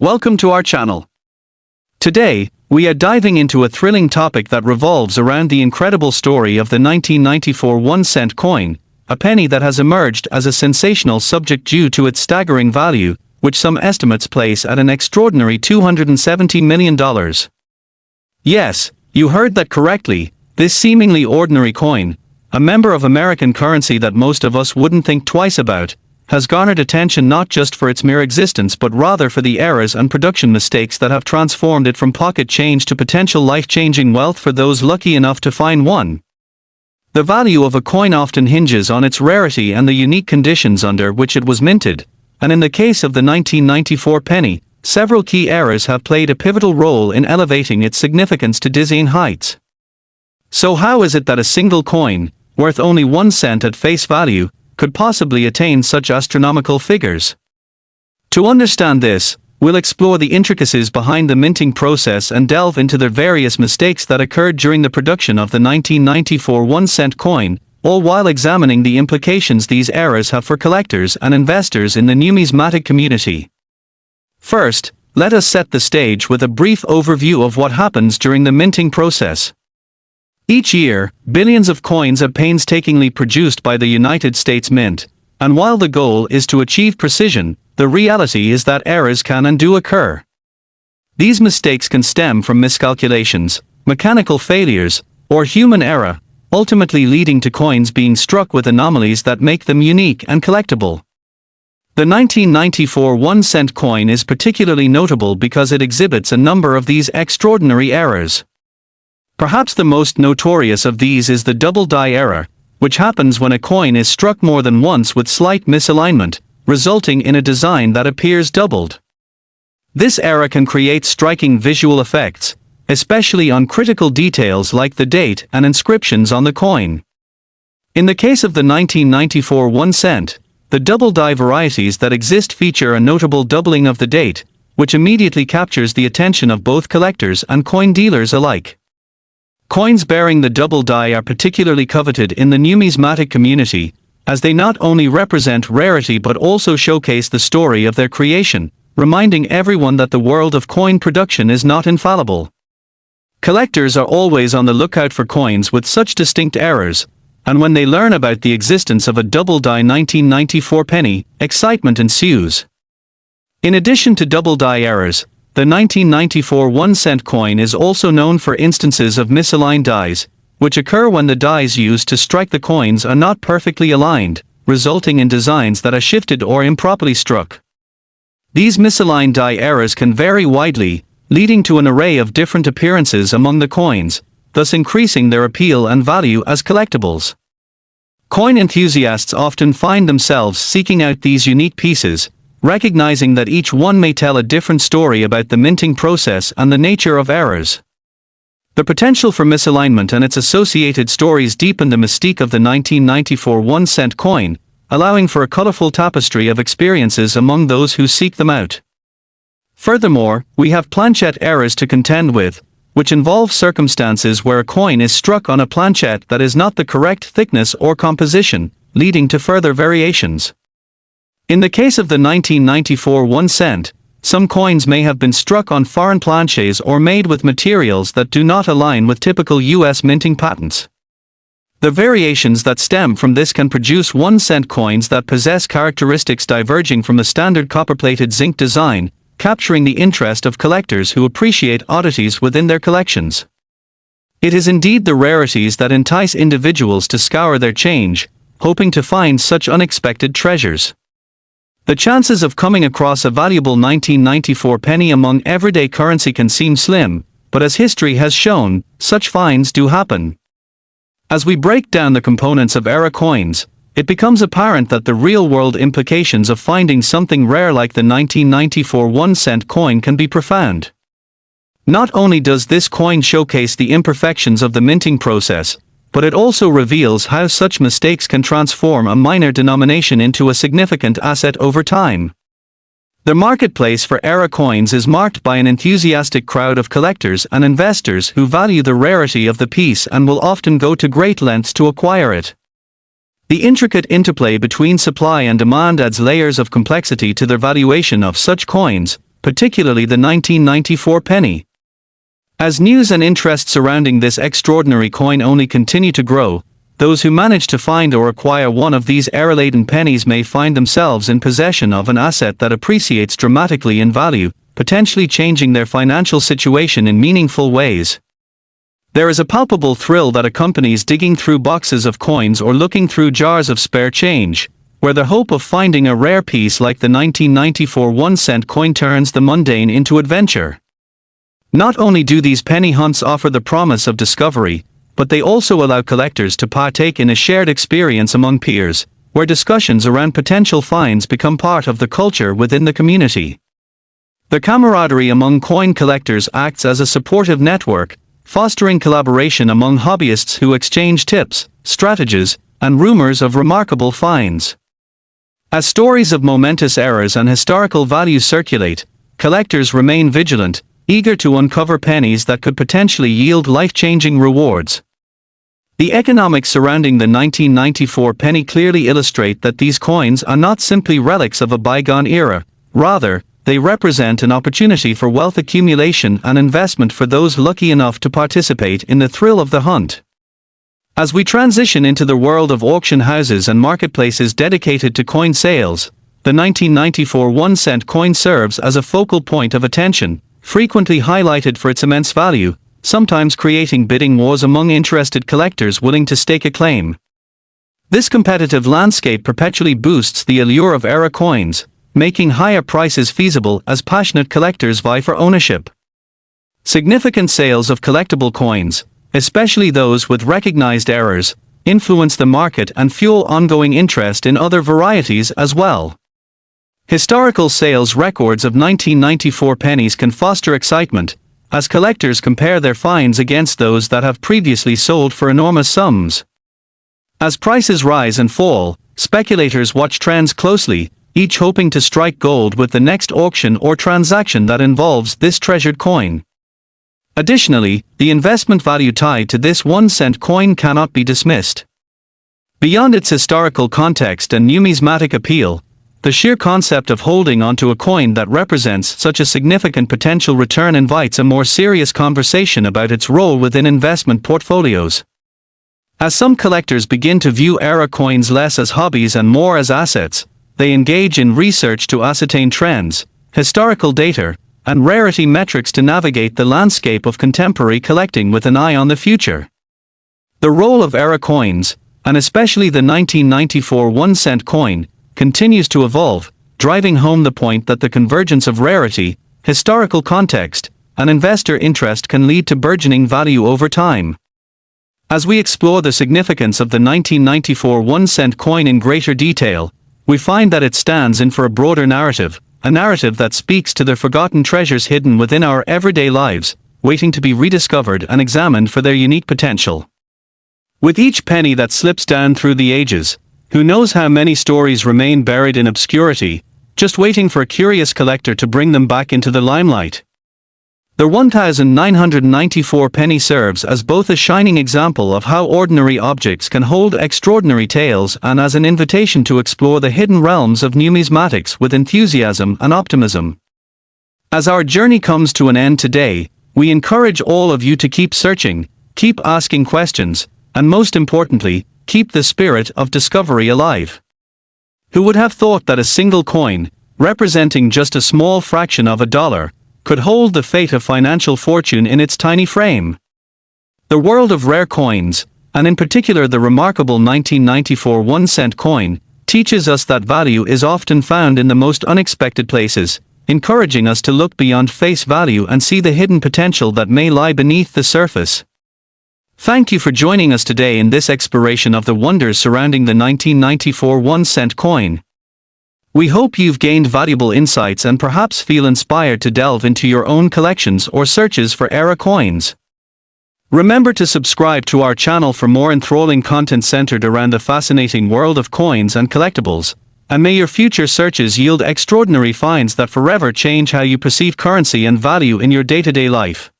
Welcome to our channel. Today, we are diving into a thrilling topic that revolves around the incredible story of the 1994 1-cent coin, a penny that has emerged as a sensational subject due to its staggering value, which some estimates place at an extraordinary $270 million. Yes, you heard that correctly, this seemingly ordinary coin, a member of American currency that most of us wouldn't think twice about, has garnered attention not just for its mere existence but rather for the errors and production mistakes that have transformed it from pocket change to potential life-changing wealth for those lucky enough to find one. The value of a coin often hinges on its rarity and the unique conditions under which it was minted, and in the case of the 1994 penny, several key errors have played a pivotal role in elevating its significance to dizzying heights. So how is it that a single coin, worth only 1 cent at face value, could possibly attain such astronomical figures? To understand this, we'll explore the intricacies behind the minting process and delve into the various mistakes that occurred during the production of the 1994 1-cent coin, all while examining the implications these errors have for collectors and investors in the numismatic community. First, let us set the stage with a brief overview of what happens during the minting process. Each year, billions of coins are painstakingly produced by the United States Mint, and while the goal is to achieve precision, the reality is that errors can and do occur. These mistakes can stem from miscalculations, mechanical failures, or human error, ultimately leading to coins being struck with anomalies that make them unique and collectible. The 1994 1-cent coin is particularly notable because it exhibits a number of these extraordinary errors. Perhaps the most notorious of these is the double die error, which happens when a coin is struck more than once with slight misalignment, resulting in a design that appears doubled. This error can create striking visual effects, especially on critical details like the date and inscriptions on the coin. In the case of the 1994 1 cent, the double die varieties that exist feature a notable doubling of the date, which immediately captures the attention of both collectors and coin dealers alike. Coins bearing the double die are particularly coveted in the numismatic community, as they not only represent rarity but also showcase the story of their creation, reminding everyone that the world of coin production is not infallible. Collectors are always on the lookout for coins with such distinct errors, and when they learn about the existence of a double die 1994 penny, excitement ensues. In addition to double die errors, the 1994 1-cent coin is also known for instances of misaligned dies, which occur when the dies used to strike the coins are not perfectly aligned, resulting in designs that are shifted or improperly struck. These misaligned die errors can vary widely, leading to an array of different appearances among the coins, thus increasing their appeal and value as collectibles. Coin enthusiasts often find themselves seeking out these unique pieces, recognizing that each one may tell a different story about the minting process and the nature of errors. The potential for misalignment and its associated stories deepen the mystique of the 1994 1-cent coin, allowing for a colorful tapestry of experiences among those who seek them out. Furthermore, we have planchette errors to contend with, which involve circumstances where a coin is struck on a planchette that is not the correct thickness or composition, leading to further variations. In the case of the 1994 1 cent, some coins may have been struck on foreign planches or made with materials that do not align with typical U.S. minting patents. The variations that stem from this can produce 1-cent coins that possess characteristics diverging from the standard copper-plated zinc design, capturing the interest of collectors who appreciate oddities within their collections. It is indeed the rarities that entice individuals to scour their change, hoping to find such unexpected treasures. The chances of coming across a valuable 1994 penny among everyday currency can seem slim, but as history has shown, such finds do happen. As we break down the components of era coins, it becomes apparent that the real-world implications of finding something rare like the 1994 1-cent coin can be profound. Not only does this coin showcase the imperfections of the minting process, but it also reveals how such mistakes can transform a minor denomination into a significant asset over time. The marketplace for era coins is marked by an enthusiastic crowd of collectors and investors who value the rarity of the piece and will often go to great lengths to acquire it. The intricate interplay between supply and demand adds layers of complexity to the valuation of such coins, particularly the 1994 penny. As news and interest surrounding this extraordinary coin only continue to grow, those who manage to find or acquire one of these era-laden pennies may find themselves in possession of an asset that appreciates dramatically in value, potentially changing their financial situation in meaningful ways. There is a palpable thrill that accompanies digging through boxes of coins or looking through jars of spare change, where the hope of finding a rare piece like the 1994 1-cent coin turns the mundane into adventure. Not only do these penny hunts offer the promise of discovery, but they also allow collectors to partake in a shared experience among peers, where discussions around potential finds become part of the culture within the community. The camaraderie among coin collectors acts as a supportive network, fostering collaboration among hobbyists who exchange tips, strategies, and rumors of remarkable finds. As stories of momentous eras and historical values circulate, collectors remain vigilant, eager to uncover pennies that could potentially yield life-changing rewards. The economics surrounding the 1994 penny clearly illustrate that these coins are not simply relics of a bygone era, rather, they represent an opportunity for wealth accumulation and investment for those lucky enough to participate in the thrill of the hunt. As we transition into the world of auction houses and marketplaces dedicated to coin sales, the 1994 1-cent coin serves as a focal point of attention, frequently highlighted for its immense value, sometimes creating bidding wars among interested collectors willing to stake a claim. This competitive landscape perpetually boosts the allure of era coins, making higher prices feasible as passionate collectors vie for ownership. Significant sales of collectible coins, especially those with recognized eras, influence the market and fuel ongoing interest in other varieties as well. Historical sales records of 1994 pennies can foster excitement, as collectors compare their finds against those that have previously sold for enormous sums. As prices rise and fall, speculators watch trends closely, each hoping to strike gold with the next auction or transaction that involves this treasured coin. Additionally, the investment value tied to this 1-cent coin cannot be dismissed. Beyond its historical context and numismatic appeal, the sheer concept of holding onto a coin that represents such a significant potential return invites a more serious conversation about its role within investment portfolios. As some collectors begin to view era coins less as hobbies and more as assets, they engage in research to ascertain trends, historical data, and rarity metrics to navigate the landscape of contemporary collecting with an eye on the future. The role of era coins, and especially the 1994 1-cent coin, continues to evolve, driving home the point that the convergence of rarity, historical context, and investor interest can lead to burgeoning value over time. As we explore the significance of the 1994 1-cent coin in greater detail, we find that it stands in for a broader narrative, a narrative that speaks to the forgotten treasures hidden within our everyday lives, waiting to be rediscovered and examined for their unique potential. With each penny that slips down through the ages, who knows how many stories remain buried in obscurity, just waiting for a curious collector to bring them back into the limelight. The 1994 penny serves as both a shining example of how ordinary objects can hold extraordinary tales and as an invitation to explore the hidden realms of numismatics with enthusiasm and optimism. As our journey comes to an end today, we encourage all of you to keep searching, keep asking questions, and most importantly, keep the spirit of discovery alive. Who would have thought that a single coin, representing just a small fraction of a dollar, could hold the fate of financial fortune in its tiny frame? The world of rare coins, and in particular the remarkable 1994 1-cent coin, teaches us that value is often found in the most unexpected places, encouraging us to look beyond face value and see the hidden potential that may lie beneath the surface. Thank you for joining us today in this exploration of the wonders surrounding the 1994 1-cent coin. We hope you've gained valuable insights and perhaps feel inspired to delve into your own collections or searches for era coins. Remember to subscribe to our channel for more enthralling content centered around the fascinating world of coins and collectibles, and may your future searches yield extraordinary finds that forever change how you perceive currency and value in your day-to-day life.